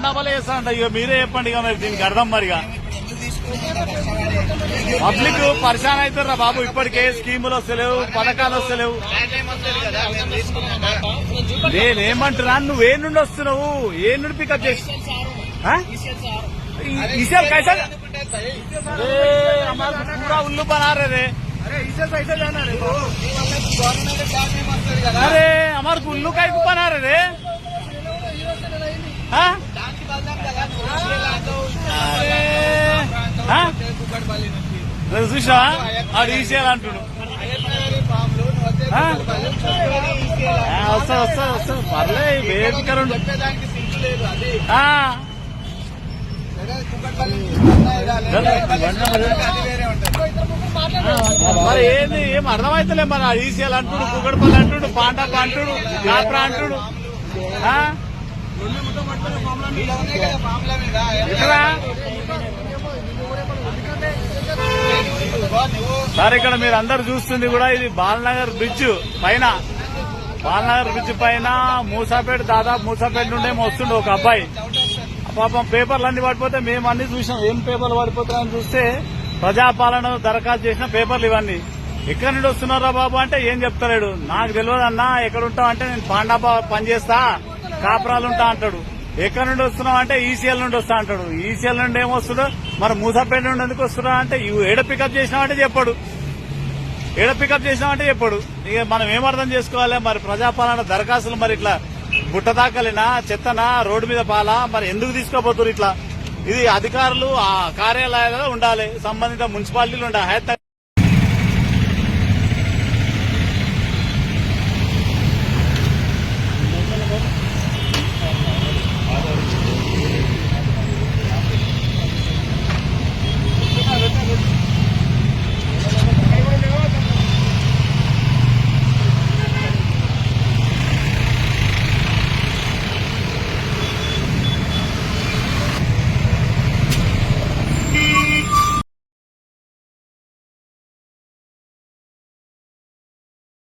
పాండాబాలే చేస్తారంట. ఇక మీరే చెప్పండి ఇక మరి దీనికి అర్థం మరిగా. పబ్లిక్ పరిశాన్ అవుతారా బాబు, ఇప్పటికే స్కీములు వస్తలేవు, పథకాలు వస్తలేవు. నేనేమంటున్నా, నువ్వు ఏ నుండి వస్తున్నావు, ఏ నుండి పికప్ చేసి ఈసీఎల్ कैसा हमारा पूरा उल्लू बना रहे थे. अरे हमारे उल्लू का बना रहे थे. చూసా ఆడు ఈసీఎల్ అంటుడు. వస్తా వస్తా వస్తా పర్లే వేదికరు. మరి ఏంది ఏం అర్థమైతలే. మరి ఈసీఎల్ అంటుడు, కుక్కడపల్లి అంటుడు, పాండాప అంటుడు, కాప్రా అంటుడు. సార్ ఇక్కడ మీరు అందరు చూస్తుంది కూడా ఇది బాలనగర్ బ్రిడ్జ్ పైన, బాలనగర్ బ్రిడ్జ్ పైన మూసాపేట, దాదాపు మూసాపేట నుండే వస్తుండే ఒక అబ్బాయి. పాపం పేపర్లు అన్ని పడిపోతే మేము అన్ని చూసాం. ఏం పేపర్లు పడిపోతాయని చూస్తే ప్రజాపాలన దరఖాస్తు చేసిన పేపర్లు ఇవన్నీ. ఎక్కడి నుండి వస్తున్నారా బాబు అంటే ఏం చెప్తలేడు. నాకు తెలియదు అన్నా, ఎక్కడుంటావు అంటే నేను పాండాపా పనిచేస్తా, కాపురాలు ఉంటా అంటాడు. ఎక్కడి నుండి వస్తున్నావు అంటే ఈసీఎల్ నుండి వస్తా అంటాడు. ఈసీఎల్ నుండి ఏమొస్తుడో మరి మూసాపేట నుండి ఎందుకు వస్తున్నా అంటే ఏడ పికప్ చేసినావంటే చెప్పాడు, ఏడ పికప్ చేసినావంటే చెప్పాడు. ఇక మనం ఏమర్థం చేసుకోవాలి మరి. ప్రజాపాలన దరఖాస్తులు మరి ఇట్లా బుట్ట దాకలేనా, చెత్తనా, రోడ్డు మీద పాలా, మరి ఎందుకు తీసుకోబోతున్నారు ఇట్లా? ఇది అధికారులు ఆ కార్యాలయాలలో ఉండాలి, సంబంధిత మున్సిపాలిటీలు ఉండాలి.